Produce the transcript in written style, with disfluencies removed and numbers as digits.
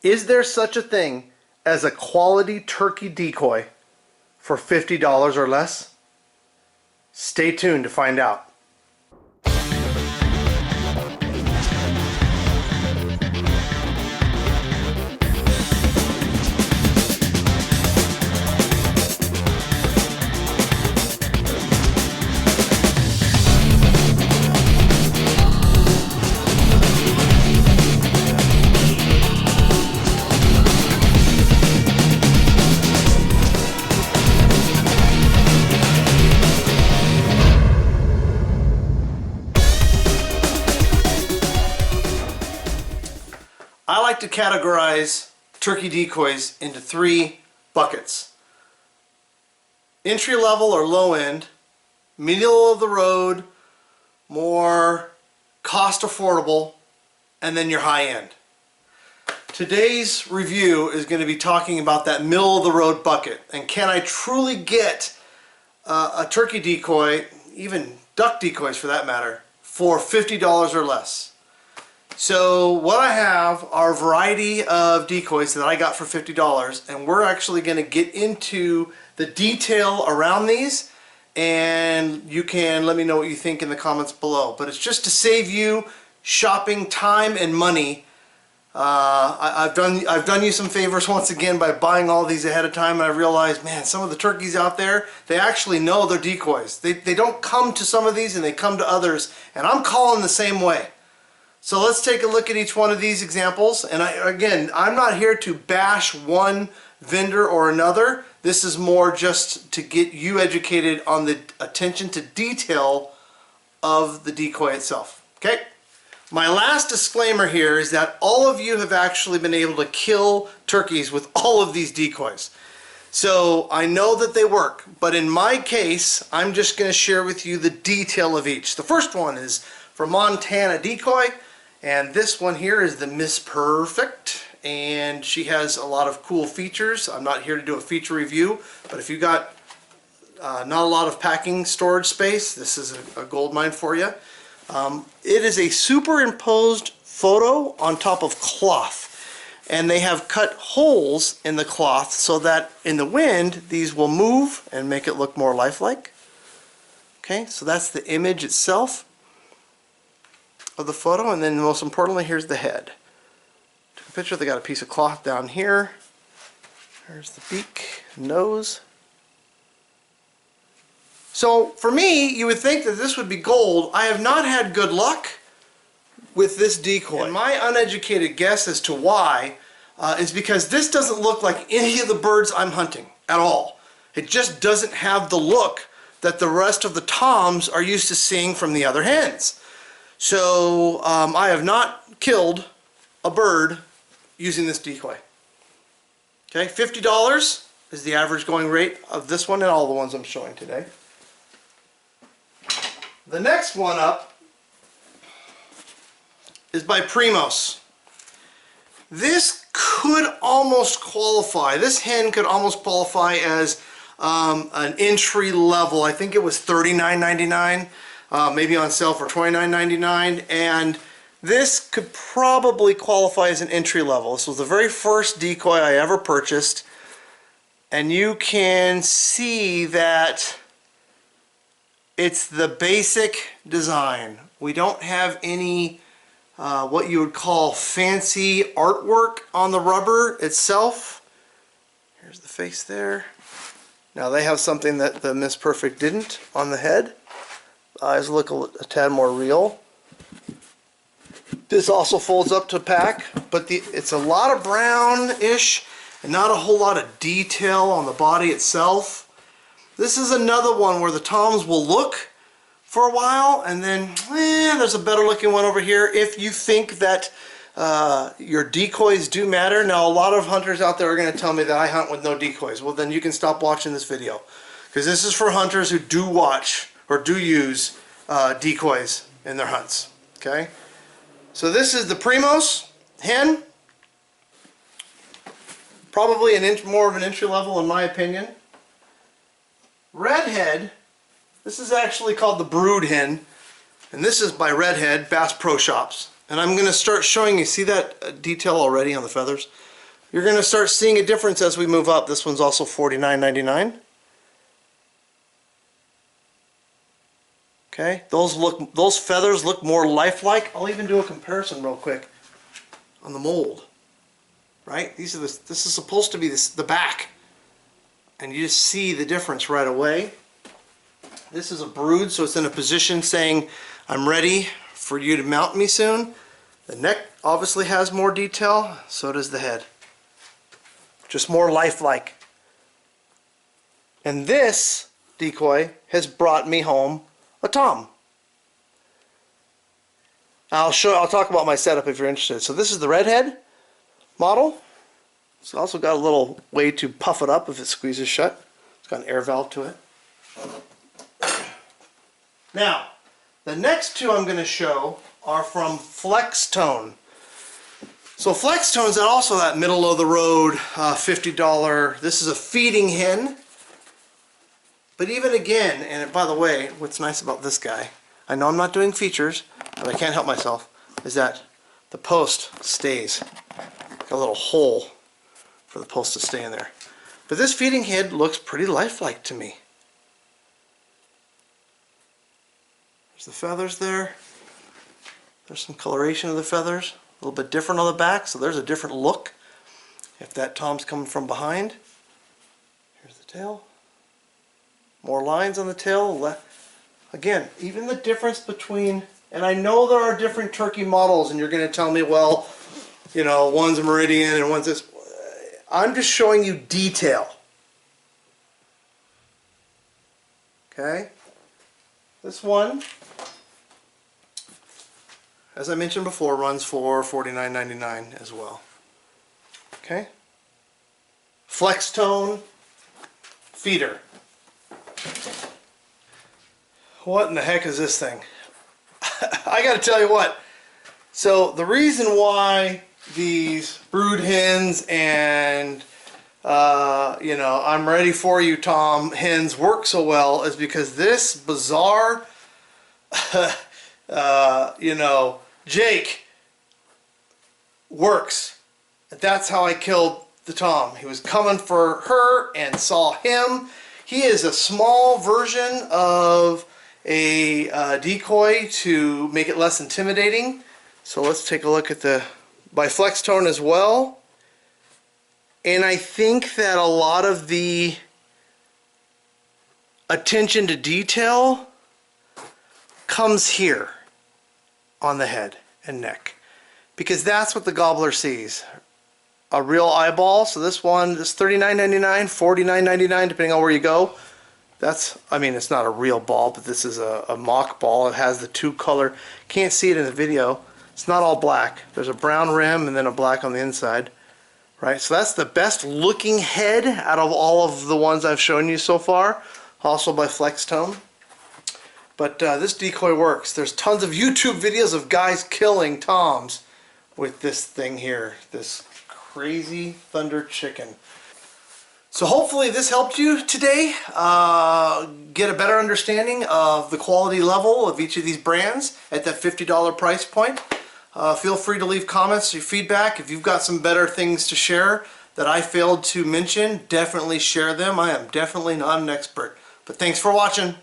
Is there such a thing as a quality turkey decoy for $50 or less? Stay tuned to find out. I like to categorize turkey decoys into 3 buckets. Entry level or low end, middle of the road, more cost affordable, and then your high end. Today's review is going to be talking about that middle of the road bucket, and can I truly get a turkey decoy, even duck decoys for that matter, for $50 or less. So what I have are a variety of decoys that I got for $50, and we're actually going to get into the detail around these, and you can let me know what you think in the comments below. But it's just to save you shopping time and money. I've done you some favors once again by buying all these ahead of time, and I realized, man, some of the turkeys out there, they actually know they're decoys. They don't come to some of these and they come to others, and I'm calling the same way. So let's take a look at each one of these examples. And again, I'm not here to bash one vendor or another. This is more just to get you educated on the attention to detail of the decoy itself. Okay? My last disclaimer here is that all of you have actually been able to kill turkeys with all of these decoys. So I know that they work, but in my case, I'm just going to share with you the detail of each. The first one is for Montana Decoy. And this one here is the Miss Perfect, and she has a lot of cool features. I'm not here to do a feature review, but if you got not a lot of packing storage space, this is a gold mine for you. It is a superimposed photo on top of cloth, and they have cut holes in the cloth so that in the wind these will move and make it look more lifelike. Okay, so that's the image itself of the photo, and then most importantly, here's the head. Took a picture. They got a piece of cloth down here. There's the beak, nose. So for me, you would think that this would be gold. I have not had good luck with this decoy. And my uneducated guess as to why is because this doesn't look like any of the birds I'm hunting at all. It just doesn't have the look that the rest of the toms are used to seeing from the other hens. So I have not killed a bird using this decoy. Okay, $50 is the average going rate of this one and all the ones I'm showing today. The next one up is by Primos. This could almost qualify, this hen could almost qualify as an entry level. I think it was $39.99. Maybe on sale for $29.99, and this could probably qualify as an entry level. This was the very first decoy I ever purchased, and you can see that it's the basic design. We don't have any what you would call fancy artwork on the rubber itself. Here's the face there. Now they have something that the Miss Perfect didn't on the head. Eyes look a tad more real. This also folds up to pack, but it's a lot of brownish and not a whole lot of detail on the body itself. This is another one where the toms will look for a while, and then there's a better looking one over here if you think that your decoys do matter. Now a lot of hunters out there are going to tell me that I hunt with no decoys. Well, then you can stop watching this video, because this is for hunters who do watch or do use decoys in their hunts. Okay, so this is the Primos hen, probably more of an entry level in my opinion. Redhead, this is actually called the brood hen, and this is by Redhead Bass Pro Shops. And I'm going to start showing you, see that detail already on the feathers? You're going to start seeing a difference as we move up. This one's also $49.99. Okay, those feathers look more lifelike. I'll even do a comparison real quick on the mold. Right? This is supposed to be the back. And you just see the difference right away. This is a brood, so it's in a position saying, I'm ready for you to mount me soon. The neck obviously has more detail, so does the head. Just more lifelike. And this decoy has brought me home a tom. I'll talk about my setup if you're interested. So this is the redhead model. It's also got a little way to puff it up if it squeezes shut. It's got an air valve to it. Now, the next two I'm going to show are from Flex Tone. So Flex Tone is also that middle of the road $50. This is a feeding hen. But even again, and by the way, what's nice about this guy, I know I'm not doing features, but I can't help myself, is that the post stays. Got a little hole for the post to stay in there. But this feeding head looks pretty lifelike to me. There's the feathers there. There's some coloration of the feathers. A little bit different on the back, so there's a different look if that tom's coming from behind. Here's the tail. More lines on the tail. Again, even the difference between, and I know there are different turkey models, and you're going to tell me, well, you know, one's a Meridian and one's this. I'm just showing you detail. Okay? This one, as I mentioned before, runs for $49.99 as well. Okay? Flex Tone feeder. What in the heck is this thing? I gotta tell you what. So the reason why these brood hens and you know, I'm ready for you Tom hens work so well is because this bizarre you know, Jake works. That's how I killed the tom. He was coming for her and saw him. He is a small version of a decoy to make it less intimidating. So let's take a look at the by Flex Tone as well. And I think that a lot of the attention to detail comes here on the head and neck, because that's what the gobbler sees. A real eyeball. So this one is $39.99, $49.99 depending on where you go. That's, I mean, it's not a real ball, but this is a mock ball. It has the two color. Can't see it in the video. It's not all black. There's a brown rim and then a black on the inside. Right, so that's the best looking head out of all of the ones I've shown you so far. Also by Flex Tone. But this decoy works. There's tons of YouTube videos of guys killing toms with this thing here. This crazy thunder chicken. So hopefully this helped you today get a better understanding of the quality level of each of these brands at that $50 price point. Feel free to leave comments or feedback. If you've got some better things to share that I failed to mention, definitely share them. I am definitely not an expert. But thanks for watching.